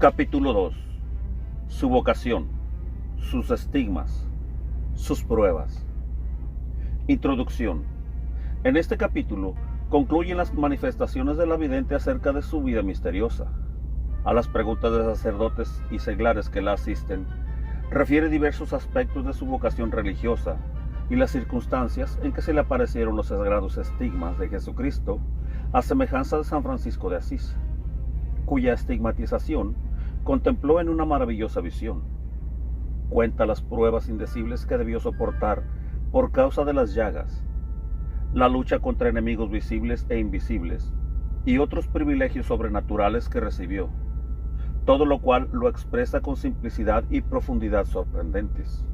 Capítulo 2. Su vocación, sus estigmas, sus pruebas. Introducción. En este capítulo concluyen las manifestaciones de la vidente acerca de su vida misteriosa. A las preguntas de sacerdotes y seglares que la asisten, refiere diversos aspectos de su vocación religiosa y las circunstancias en que se le aparecieron los sagrados estigmas de Jesucristo, a semejanza de San Francisco de Asís, cuya estigmatización contempló en una maravillosa visión. Cuenta las pruebas indecibles que debió soportar por causa de las llagas, la lucha contra enemigos visibles e invisibles, y otros privilegios sobrenaturales que recibió, todo lo cual lo expresa con simplicidad y profundidad sorprendentes.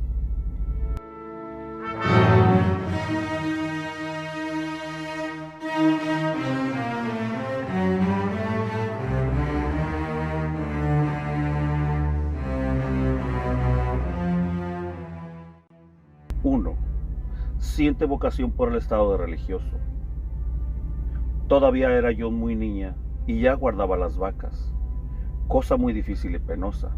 Uno. Siente vocación por el estado de religioso. Todavía era yo muy niña y ya guardaba las vacas, cosa muy difícil y penosa.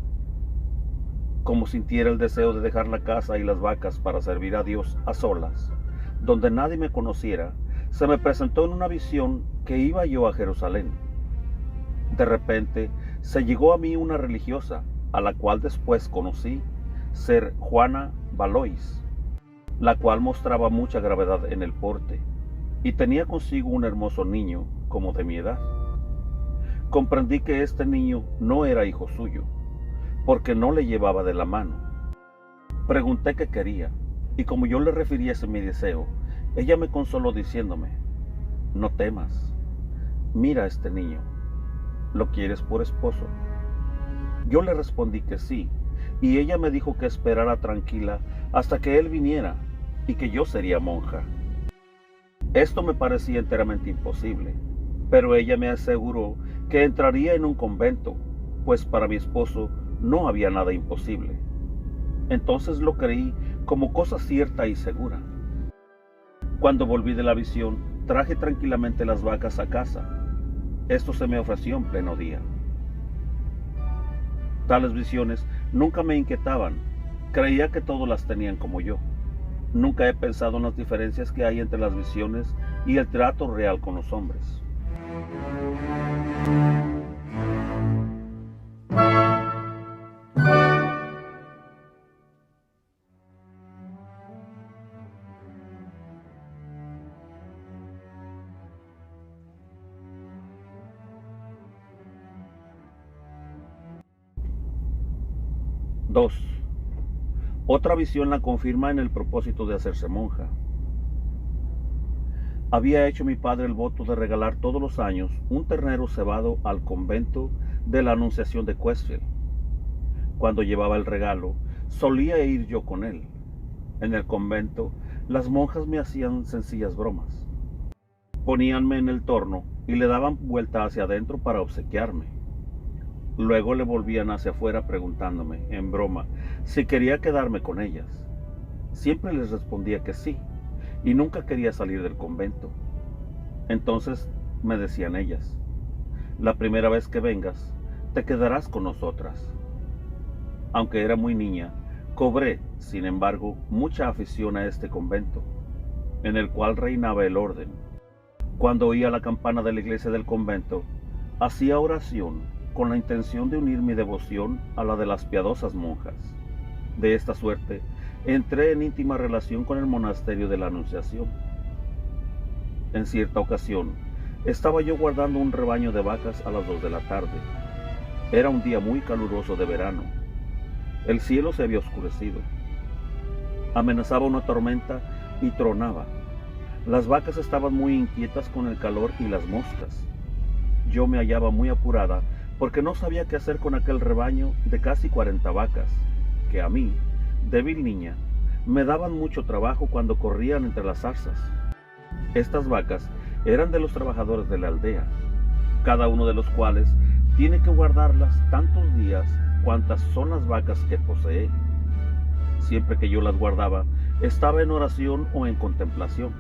Como sintiera el deseo de dejar la casa y las vacas para servir a Dios a solas, donde nadie me conociera, se me presentó en una visión que iba yo a Jerusalén. De repente se llegó a mí una religiosa, a la cual después conocí ser Juana Valois, la cual mostraba mucha gravedad en el porte, y tenía consigo un hermoso niño como de mi edad. Comprendí que este niño no era hijo suyo, porque no le llevaba de la mano. Pregunté qué quería, y como yo le refiriese mi deseo, ella me consoló diciéndome: no temas, mira a este niño, ¿lo quieres por esposo? Yo le respondí que sí, y ella me dijo que esperara tranquila hasta que él viniera, y que yo sería monja. Esto me parecía enteramente imposible, pero ella me aseguró que entraría en un convento, pues para mi esposo no había nada imposible. Entonces lo creí como cosa cierta y segura. Cuando volví de la visión, traje tranquilamente las vacas a casa. Esto se me ofreció en pleno día. Tales visiones nunca me inquietaban. Creía que todos las tenían como yo. Nunca he pensado en las diferencias que hay entre las visiones y el trato real con los hombres. Dos. Otra visión la confirma en el propósito de hacerse monja. Había hecho mi padre el voto de regalar todos los años un ternero cebado al convento de la Anunciación de Coesfield. Cuando llevaba el regalo, solía ir yo con él. En el convento, las monjas me hacían sencillas bromas. Poníanme en el torno y le daban vuelta hacia adentro para obsequiarme. Luego le volvían hacia afuera preguntándome, en broma, si quería quedarme con ellas. Siempre les respondía que sí, y nunca quería salir del convento. Entonces me decían ellas: la primera vez que vengas, te quedarás con nosotras. Aunque era muy niña, cobré, sin embargo, mucha afición a este convento, en el cual reinaba el orden. Cuando oía la campana de la iglesia del convento, hacía oración con la intención de unir mi devoción a la de las piadosas monjas. De esta suerte, entré en íntima relación con el monasterio de la Anunciación. En cierta ocasión, estaba yo guardando un rebaño de vacas a las 2 de la tarde. Era un día muy caluroso de verano. El cielo se había oscurecido. Amenazaba una tormenta y tronaba. Las vacas estaban muy inquietas con el calor y las moscas. Yo me hallaba muy apurada porque no sabía qué hacer con aquel rebaño de casi 40 vacas, que a mí, débil niña, me daban mucho trabajo cuando corrían entre las zarzas. Estas vacas eran de los trabajadores de la aldea, cada uno de los cuales tiene que guardarlas tantos días cuantas son las vacas que posee. Siempre que yo las guardaba, estaba en oración o en contemplación,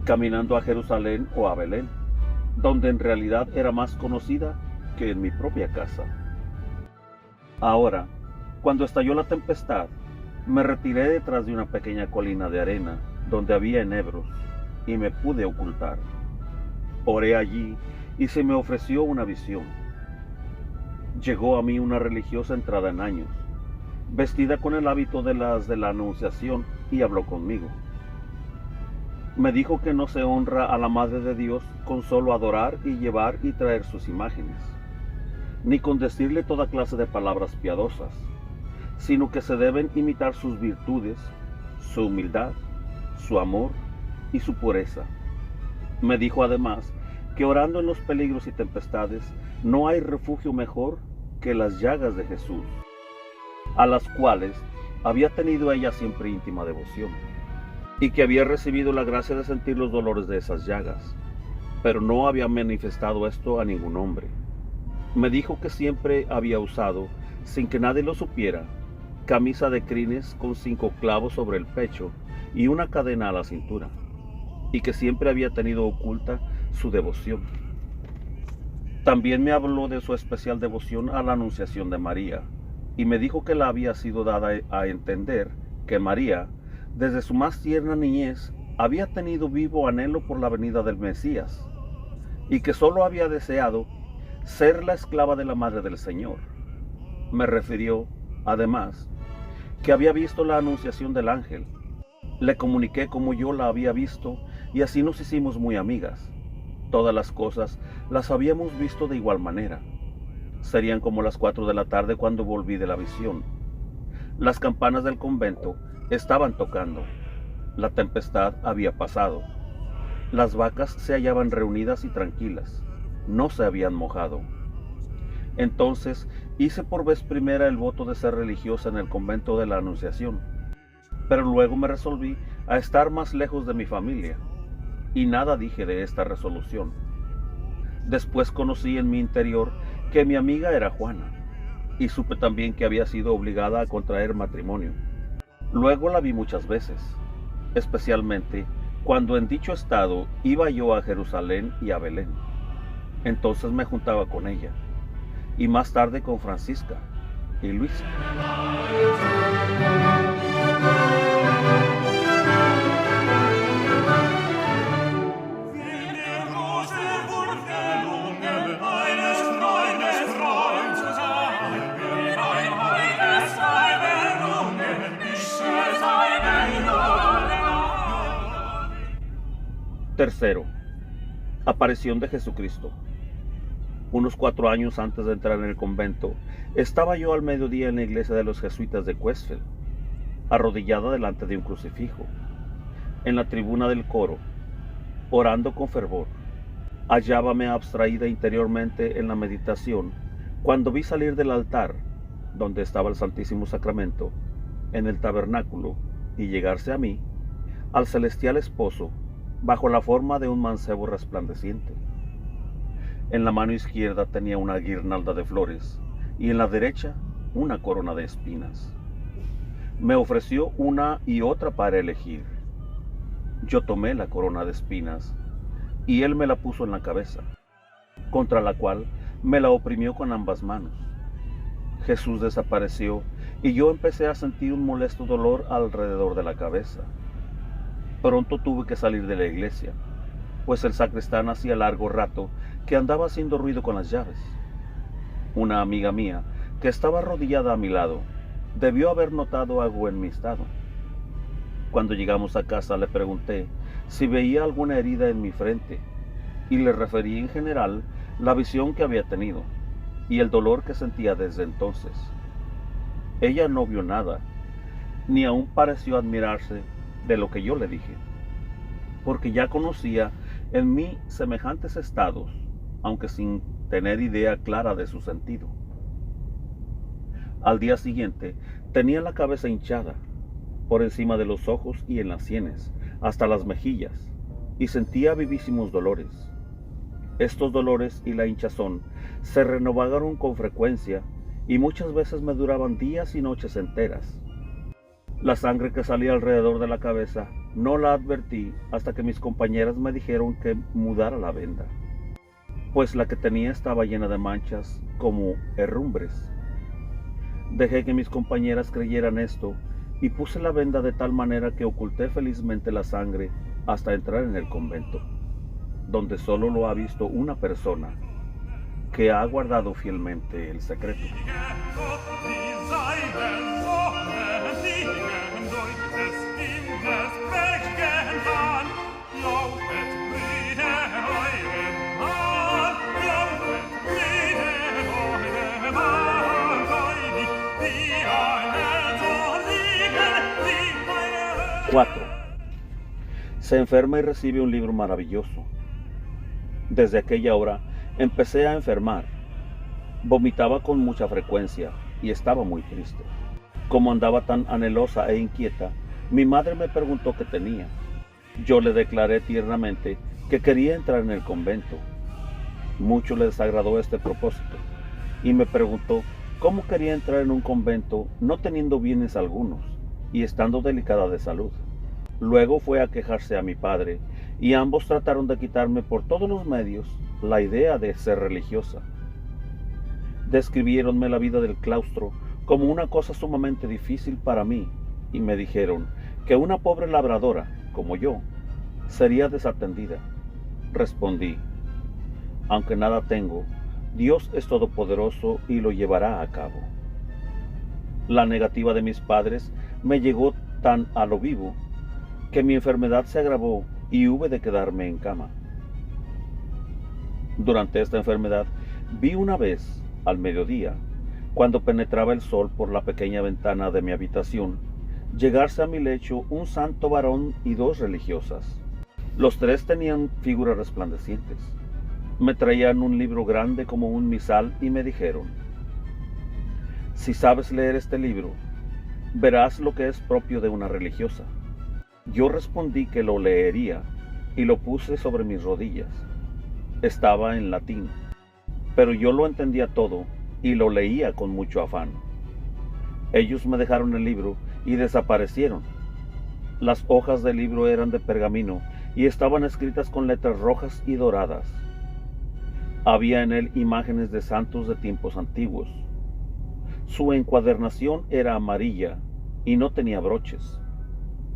caminando a Jerusalén o a Belén, donde en realidad era más conocida que en mi propia casa. Ahora, cuando estalló la tempestad, me retiré detrás de una pequeña colina de arena donde había enebros y me pude ocultar. Oré allí y se me ofreció una visión. Llegó a mí una religiosa entrada en años, vestida con el hábito de las de la Anunciación, y habló conmigo. Me dijo que no se honra a la Madre de Dios con solo adorar y llevar y traer sus imágenes, ni con decirle toda clase de palabras piadosas, sino que se deben imitar sus virtudes, su humildad, su amor y su pureza. Me dijo además que orando en los peligros y tempestades no hay refugio mejor que las llagas de Jesús, a las cuales había tenido ella siempre íntima devoción, y que había recibido la gracia de sentir los dolores de esas llagas, pero no había manifestado esto a ningún hombre. Me dijo que siempre había usado, sin que nadie lo supiera, camisa de crines con 5 clavos sobre el pecho y una cadena a la cintura, y que siempre había tenido oculta su devoción. También me habló de su especial devoción a la Anunciación de María, y me dijo que le había sido dada a entender que María, desde su más tierna niñez, había tenido vivo anhelo por la venida del Mesías, y que sólo había deseado ser la esclava de la Madre del Señor. Me refirió, además, que había visto la anunciación del ángel. Le comuniqué cómo yo la había visto, y así nos hicimos muy amigas. Todas las cosas las habíamos visto de igual manera. Serían como las 4 de la tarde cuando volví de la visión. Las campanas del convento estaban tocando. La tempestad había pasado. Las vacas se hallaban reunidas y tranquilas. No se habían mojado. Entonces hice por vez primera el voto de ser religiosa en el convento de la Anunciación, pero luego me resolví a estar más lejos de mi familia, y nada dije de esta resolución. Después conocí en mi interior que mi amiga era Juana, y supe también que había sido obligada a contraer matrimonio. Luego la vi muchas veces, especialmente cuando en dicho estado iba yo a Jerusalén y a Belén. Entonces me juntaba con ella, y más tarde con Francisca y Luisa. Tercero, aparición de Jesucristo. Unos 4 años antes de entrar en el convento, estaba yo al mediodía en la iglesia de los jesuitas de Westfield, arrodillada delante de un crucifijo, en la tribuna del coro, orando con fervor. Hallábame abstraída interiormente en la meditación, cuando vi salir del altar, donde estaba el Santísimo Sacramento, en el tabernáculo, y llegarse a mí, al celestial esposo, bajo la forma de un mancebo resplandeciente. En la mano izquierda tenía una guirnalda de flores, y en la derecha una corona de espinas. Me ofreció una y otra para elegir. Yo tomé la corona de espinas, y él me la puso en la cabeza, contra la cual me la oprimió con ambas manos. Jesús desapareció, y yo empecé a sentir un molesto dolor alrededor de la cabeza. Pronto tuve que salir de la iglesia, pues el sacristán hacía largo rato que andaba haciendo ruido con las llaves. Una amiga mía, que estaba arrodillada a mi lado, debió haber notado algo en mi estado. Cuando llegamos a casa le pregunté si veía alguna herida en mi frente, y le referí en general la visión que había tenido y el dolor que sentía desde entonces. Ella no vio nada, ni aún pareció admirarse de lo que yo le dije, porque ya conocía en mí semejantes estados, aunque sin tener idea clara de su sentido. Al día siguiente tenía la cabeza hinchada, por encima de los ojos y en las sienes, hasta las mejillas, y sentía vivísimos dolores. Estos dolores y la hinchazón se renovaron con frecuencia, y muchas veces me duraban días y noches enteras. La sangre que salía alrededor de la cabeza no la advertí hasta que mis compañeras me dijeron que mudara la venda, pues la que tenía estaba llena de manchas como herrumbres. Dejé que mis compañeras creyeran esto y puse la venda de tal manera que oculté felizmente la sangre hasta entrar en el convento, donde solo lo ha visto una persona que ha guardado fielmente el secreto. Cuatro. Se enferma y recibe un libro maravilloso. Desde aquella hora empecé a enfermar. Vomitaba con mucha frecuencia y estaba muy triste. Como andaba tan anhelosa e inquieta, mi madre me preguntó qué tenía. Yo le declaré tiernamente que quería entrar en el convento. Mucho le desagradó este propósito y me preguntó cómo quería entrar en un convento no teniendo bienes algunos y estando delicada de salud. Luego fue a quejarse a mi padre y ambos trataron de quitarme por todos los medios la idea de ser religiosa. Describiéronme la vida del claustro como una cosa sumamente difícil para mí y me dijeron que una pobre labradora, como yo, sería desatendida. Respondí: aunque nada tengo, Dios es todopoderoso y lo llevará a cabo. La negativa de mis padres me llegó tan a lo vivo que mi enfermedad se agravó y hube de quedarme en cama. Durante esta enfermedad vi una vez, al mediodía, cuando penetraba el sol por la pequeña ventana de mi habitación, llegarse a mi lecho un santo varón y dos religiosas. Los tres tenían figuras resplandecientes. Me traían un libro grande como un misal y me dijeron: si sabes leer este libro, verás lo que es propio de una religiosa. Yo respondí que lo leería y lo puse sobre mis rodillas. Estaba en latín, pero yo lo entendía todo y lo leía con mucho afán. Ellos me dejaron el libro y desaparecieron. Las hojas del libro eran de pergamino y estaban escritas con letras rojas y doradas. Había en él imágenes de santos de tiempos antiguos. Su encuadernación era amarilla y no tenía broches.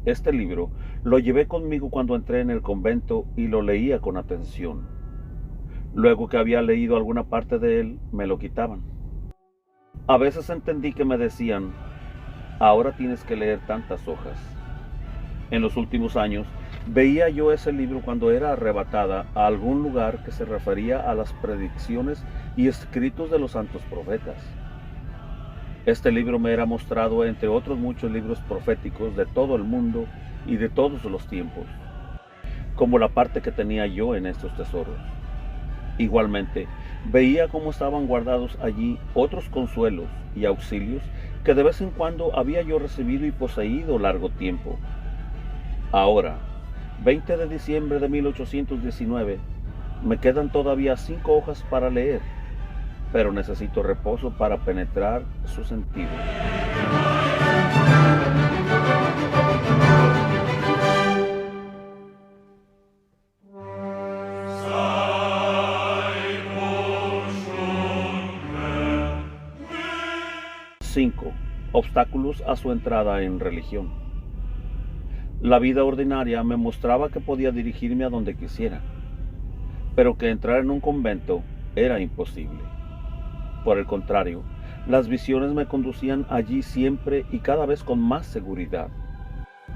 Este libro lo llevé conmigo cuando entré en el convento y lo leía con atención. Luego que había leído alguna parte de él, me lo quitaban. A veces entendí que me decían: ahora tienes que leer tantas hojas. En los últimos años veía yo ese libro cuando era arrebatada a algún lugar que se refería a las predicciones y escritos de los santos profetas. Este libro me era mostrado entre otros muchos libros proféticos de todo el mundo y de todos los tiempos, como la parte que tenía yo en estos tesoros. Igualmente, veía cómo estaban guardados allí otros consuelos y auxilios que de vez en cuando había yo recibido y poseído largo tiempo. Ahora, 20 de diciembre de 1819, me quedan todavía 5 hojas para leer, pero necesito reposo para penetrar su sentido. Cinco. Obstáculos a su entrada en religión. La vida ordinaria me mostraba que podía dirigirme a donde quisiera, pero que entrar en un convento era imposible. Por el contrario, las visiones me conducían allí siempre y cada vez con más seguridad.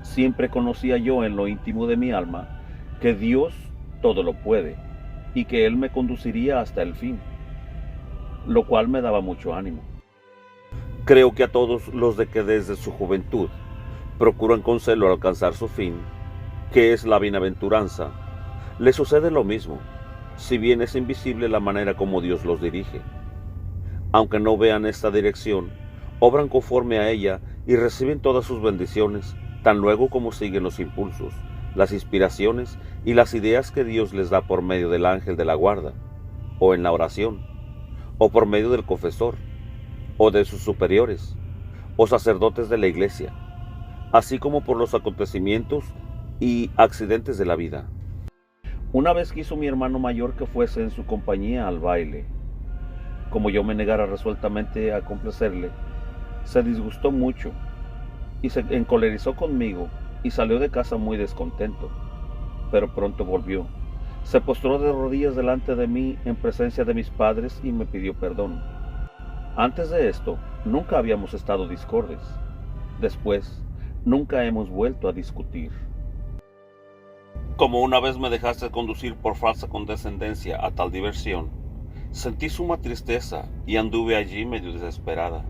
Siempre conocía yo en lo íntimo de mi alma que Dios todo lo puede y que Él me conduciría hasta el fin, lo cual me daba mucho ánimo. Creo que a todos los de que desde su juventud procuran con celo alcanzar su fin, que es la bienaventuranza, les sucede lo mismo, si bien es invisible la manera como Dios los dirige. Aunque no vean esta dirección, obran conforme a ella y reciben todas sus bendiciones, tan luego como siguen los impulsos, las inspiraciones y las ideas que Dios les da por medio del ángel de la guarda, o en la oración, o por medio del confesor, o de sus superiores, o sacerdotes de la iglesia, así como por los acontecimientos y accidentes de la vida. Una vez quiso mi hermano mayor que fuese en su compañía al baile. Como yo me negara resueltamente a complacerle, Se disgustó mucho y se encolerizó conmigo y salió de casa muy descontento, pero pronto volvió. Se postró de rodillas delante de mí en presencia de mis padres y me pidió perdón. Antes de esto, nunca habíamos estado discordes. Después, nunca hemos vuelto a discutir. Como una vez me dejaste conducir por falsa condescendencia a tal diversión, sentí suma tristeza y anduve allí medio desesperada.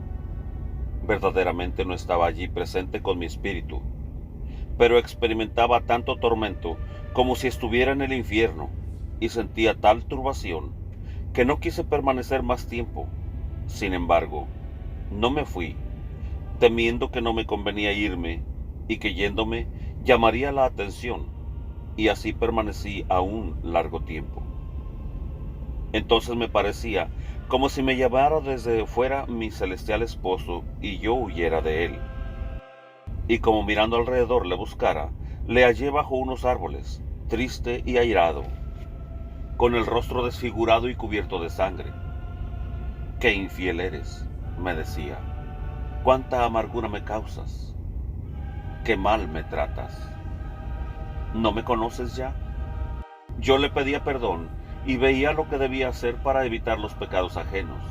Verdaderamente no estaba allí presente con mi espíritu, pero experimentaba tanto tormento como si estuviera en el infierno, y sentía tal turbación que no quise permanecer más tiempo. Sin embargo, no me fui, temiendo que no me convenía irme y que yéndome llamaría la atención, y así permanecí aún largo tiempo. Entonces me parecía como si me llamara desde fuera mi celestial esposo y yo huyera de él. Y como mirando alrededor le buscara, le hallé bajo unos árboles, triste y airado, con el rostro desfigurado y cubierto de sangre. «Qué infiel eres», me decía, «cuánta amargura me causas, qué mal me tratas. ¿No me conoces ya?». Yo le pedía perdón y veía lo que debía hacer para evitar los pecados ajenos.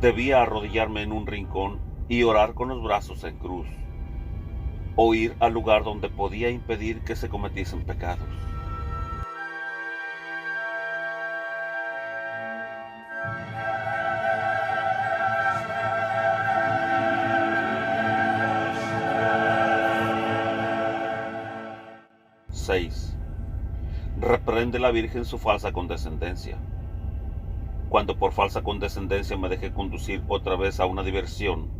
Debía arrodillarme en un rincón y orar con los brazos en cruz, o ir al lugar donde podía impedir que se cometiesen pecados. ―6. Reprende la Virgen su falsa condescendencia. Cuando por falsa condescendencia me dejé conducir otra vez a una diversión,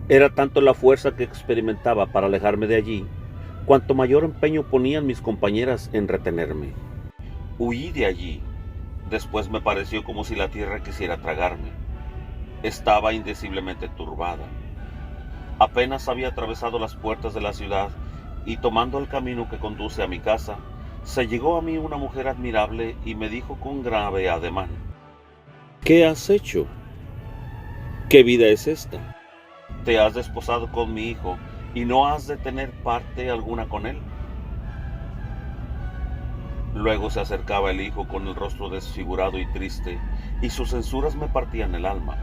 era tanto la fuerza que experimentaba para alejarme de allí, cuanto mayor empeño ponían mis compañeras en retenerme. Huí de allí. Después me pareció como si la tierra quisiera tragarme. Estaba indeciblemente turbada. Apenas había atravesado las puertas de la ciudad y tomando el camino que conduce a mi casa, se llegó a mí una mujer admirable y me dijo con grave ademán: «¿Qué has hecho? ¿Qué vida es esta? Te has desposado con mi hijo y no has de tener parte alguna con él». Luego se acercaba el hijo con el rostro desfigurado y triste, y sus censuras me partían el alma,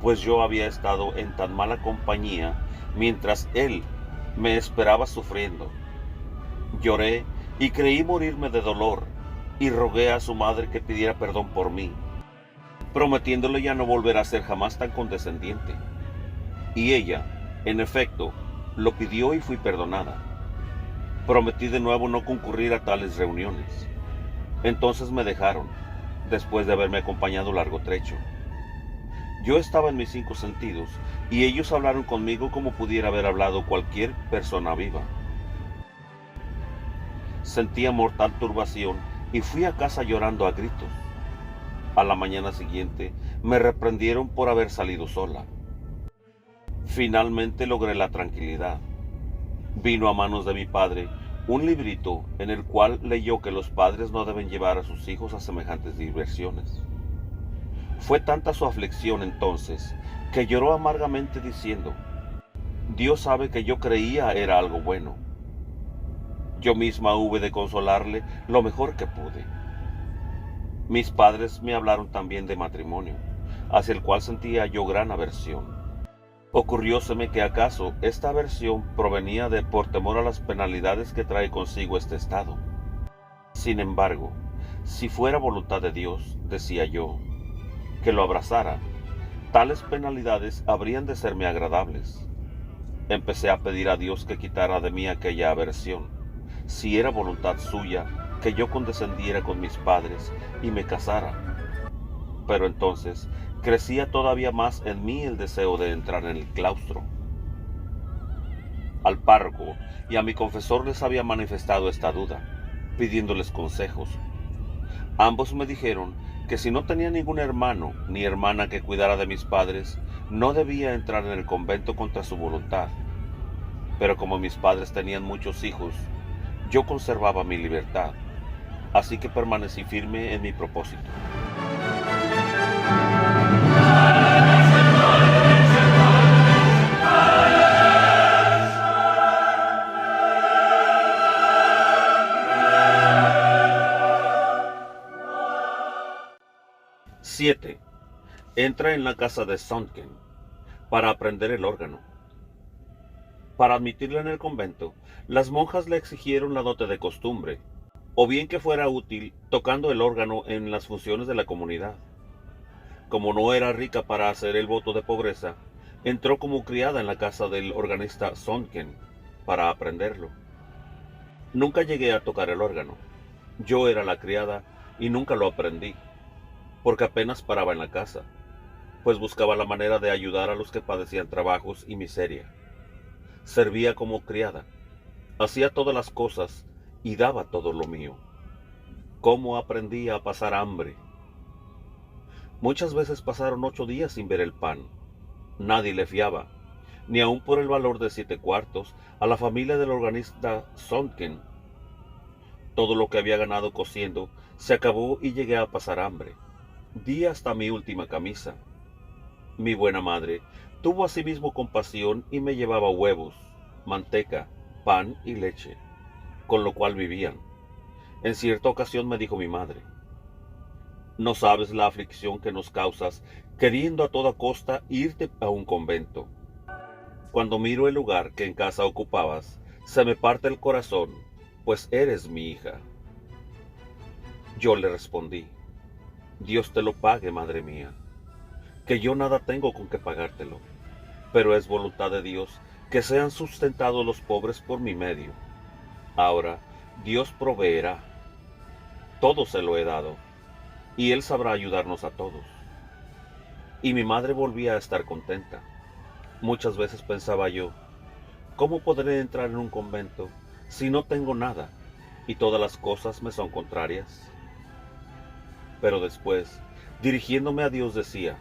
pues yo había estado en tan mala compañía mientras él me esperaba sufriendo. Lloré y creí morirme de dolor, y rogué a su madre que pidiera perdón por mí, prometiéndole ya no volver a ser jamás tan condescendiente. Y ella, en efecto, lo pidió y fui perdonada. Prometí de nuevo no concurrir a tales reuniones. Entonces me dejaron, después de haberme acompañado largo trecho. Yo estaba en mis 5 sentidos, y ellos hablaron conmigo como pudiera haber hablado cualquier persona viva. Sentía mortal turbación y fui a casa llorando a gritos. A la mañana siguiente me reprendieron por haber salido sola. Finalmente logré la tranquilidad. Vino a manos de mi padre un librito en el cual leyó que los padres no deben llevar a sus hijos a semejantes diversiones. Fue tanta su aflicción entonces que lloró amargamente diciendo: «Dios sabe que yo creía era algo bueno». Yo misma hube de consolarle lo mejor que pude. Mis padres me hablaron también de matrimonio, hacia el cual sentía yo gran aversión. Ocurrióseme que acaso esta aversión provenía de por temor a las penalidades que trae consigo este estado. Sin embargo, si fuera voluntad de Dios, decía yo, que lo abrazara, tales penalidades habrían de serme agradables. Empecé a pedir a Dios que quitara de mí aquella aversión, si era voluntad suya que yo condescendiera con mis padres y me casara. Pero entonces crecía todavía más en mí el deseo de entrar en el claustro. Al párroco y a mi confesor les había manifestado esta duda, pidiéndoles consejos. Ambos me dijeron que si no tenía ningún hermano ni hermana que cuidara de mis padres, no debía entrar en el convento contra su voluntad. Pero como mis padres tenían muchos hijos, yo conservaba mi libertad, así que permanecí firme en mi propósito. 7. Entra en la casa de Sonken para aprender el órgano. Para admitirla en el convento, las monjas le exigieron la dote de costumbre, o bien que fuera útil tocando el órgano en las funciones de la comunidad. Como no era rica para hacer el voto de pobreza, entró como criada en la casa del organista Sonken para aprenderlo. Nunca llegué a tocar el órgano. Yo era la criada y nunca lo aprendí, porque apenas paraba en la casa, pues buscaba la manera de ayudar a los que padecían trabajos y miseria. Servía como criada, hacía todas las cosas y daba todo lo mío. ¿Cómo aprendí a pasar hambre? Muchas veces pasaron 8 días sin ver el pan. Nadie le fiaba, ni aun por el valor de 7 cuartos, a la familia del organista Sonken. Todo lo que había ganado cosiendo se acabó y llegué a pasar hambre. Di hasta mi última camisa. Mi buena madre tuvo asimismo compasión y me llevaba huevos, manteca, pan y leche, con lo cual vivían. En cierta ocasión me dijo mi madre: no sabes la aflicción que nos causas queriendo a toda costa irte a un convento. Cuando miro el lugar que en casa ocupabas, se me parte el corazón, pues eres mi hija. Yo le respondí: Dios te lo pague, madre mía, que yo nada tengo con que pagártelo, pero es voluntad de Dios que sean sustentados los pobres por mi medio. Ahora Dios proveerá. Todo se lo he dado, y Él sabrá ayudarnos a todos. Y mi madre volvía a estar contenta. Muchas veces pensaba yo: ¿cómo podré entrar en un convento si no tengo nada y todas las cosas me son contrarias? Pero después, dirigiéndome a Dios, decía: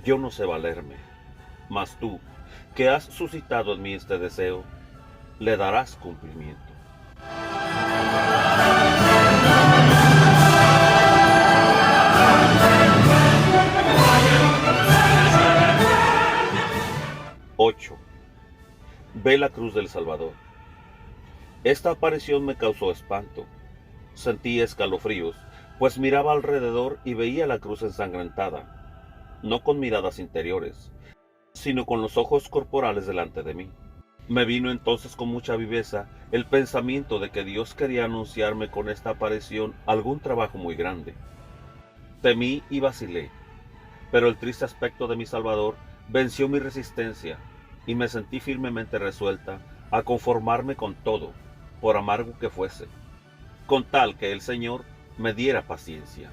yo no sé valerme, mas tú, que has suscitado en mí este deseo, le darás cumplimiento. Ocho. Ve la cruz del Salvador. Esta aparición me causó espanto. Sentí escalofríos, pues miraba alrededor y veía la cruz ensangrentada, no con miradas interiores, sino con los ojos corporales delante de mí. Me vino entonces con mucha viveza el pensamiento de que Dios quería anunciarme con esta aparición algún trabajo muy grande. Temí y vacilé, pero el triste aspecto de mi Salvador venció mi resistencia y me sentí firmemente resuelta a conformarme con todo, por amargo que fuese, con tal que el Señor me diera paciencia.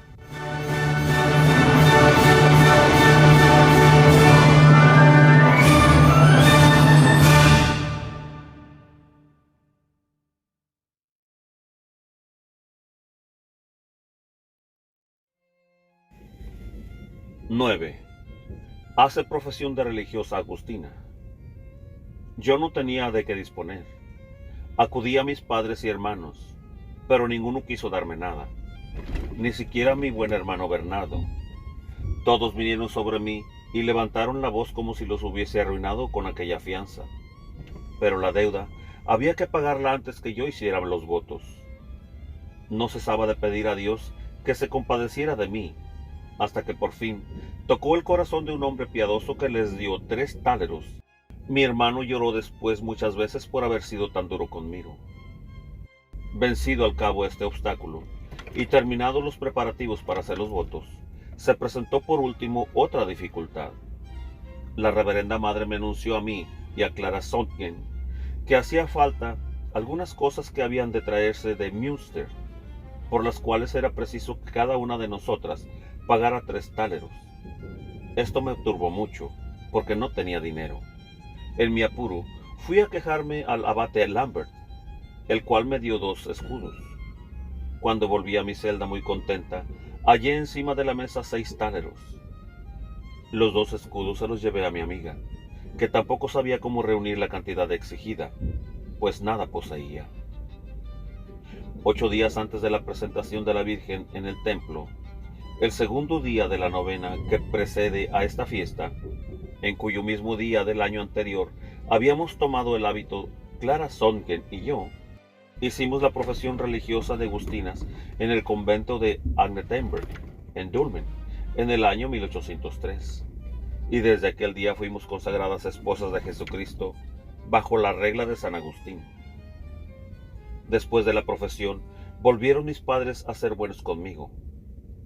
¡9! Hace profesión de religiosa agustina. Yo no tenía de qué disponer. Acudí a mis padres y hermanos, pero ninguno quiso darme nada, ni siquiera mi buen hermano Bernardo. Todos vinieron sobre mí y levantaron la voz como si los hubiese arruinado con aquella fianza. Pero la deuda había que pagarla antes que yo hiciera los votos. No cesaba de pedir a Dios que se compadeciera de mí, hasta que por fin tocó el corazón de un hombre piadoso que les dio 3 táleros. Mi hermano lloró después muchas veces por haber sido tan duro conmigo. Vencido al cabo este obstáculo, y terminados los preparativos para hacer los votos, se presentó por último otra dificultad. La reverenda madre me anunció a mí y a Clara Sonken que hacía falta algunas cosas que habían de traerse de Münster, por las cuales era preciso que cada una de nosotras pagara 3 táleros. Esto me turbó mucho, porque no tenía dinero. En mi apuro, fui a quejarme al abate Lambert, el cual me dio 2 escudos. Cuando volví a mi celda muy contenta, hallé encima de la mesa 6 táleros. Los 2 escudos se los llevé a mi amiga, que tampoco sabía cómo reunir la cantidad exigida, pues nada poseía. 8 días antes de la presentación de la Virgen en el templo, el segundo día de la novena que precede a esta fiesta, en cuyo mismo día del año anterior habíamos tomado el hábito Clara Sonken y yo, hicimos la profesión religiosa de agustinas en el convento de Agnetenberg, en Dülmen, en el año 1803, y desde aquel día fuimos consagradas esposas de Jesucristo bajo la regla de San Agustín. Después de la profesión, volvieron mis padres a ser buenos conmigo.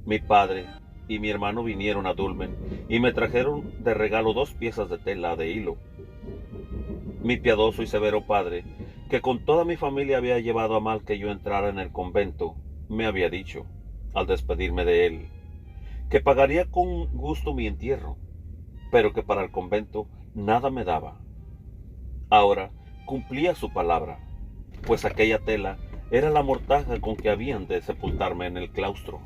Mi padre y mi hermano vinieron a Dulmen y me trajeron de regalo 2 piezas de tela de hilo. Mi piadoso y severo padre, que con toda mi familia había llevado a mal que yo entrara en el convento, me había dicho, al despedirme de él, que pagaría con gusto mi entierro, pero que para el convento nada me daba. Ahora cumplía su palabra, pues aquella tela era la mortaja con que habían de sepultarme en el claustro.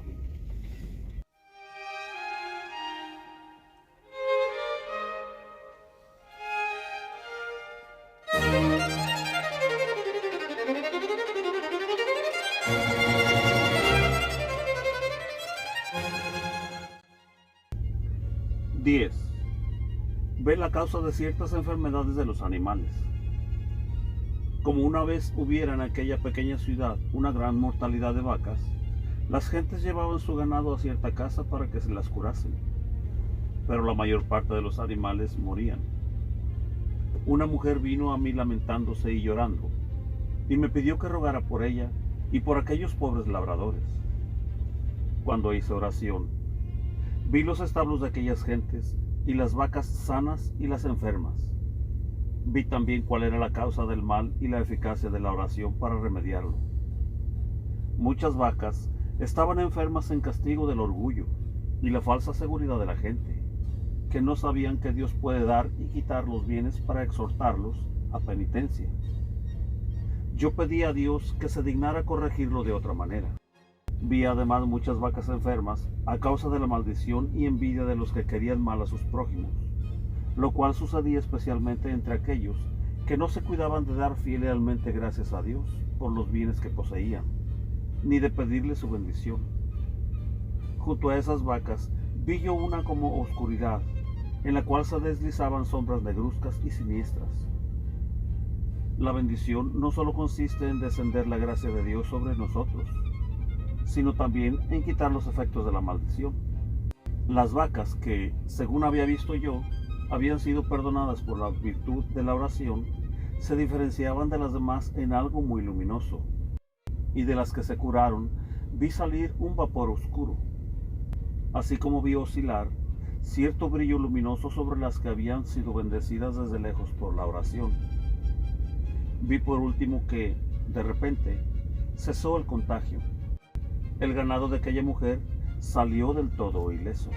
Diez. Ve la causa de ciertas enfermedades de los animales. Como una vez hubiera en aquella pequeña ciudad una gran mortalidad de vacas, las gentes llevaban su ganado a cierta casa para que se las curasen, pero la mayor parte de los animales morían. Una mujer vino a mí lamentándose y llorando, y me pidió que rogara por ella y por aquellos pobres labradores. Cuando hice oración, vi los establos de aquellas gentes y las vacas sanas y las enfermas. Vi también cuál era la causa del mal y la eficacia de la oración para remediarlo. Muchas vacas estaban enfermas en castigo del orgullo y la falsa seguridad de la gente, que no sabían que Dios puede dar y quitar los bienes para exhortarlos a penitencia. Yo pedí a Dios que se dignara corregirlo de otra manera. Vi además muchas vacas enfermas a causa de la maldición y envidia de los que querían mal a sus prójimos, lo cual sucedía especialmente entre aquellos que no se cuidaban de dar fiel y lealmente gracias a Dios por los bienes que poseían, ni de pedirle su bendición. Junto a esas vacas vi yo una como oscuridad, en la cual se deslizaban sombras negruzcas y siniestras. La bendición no solo consiste en descender la gracia de Dios sobre nosotros, sino también en quitar los efectos de la maldición. Las vacas que, según había visto yo, habían sido perdonadas por la virtud de la oración, se diferenciaban de las demás en algo muy luminoso, y de las que se curaron vi salir un vapor oscuro, así como vi oscilar cierto brillo luminoso sobre las que habían sido bendecidas desde lejos por la oración. Vi por último que, de repente, cesó el contagio. El ganado de aquella mujer salió del todo ileso.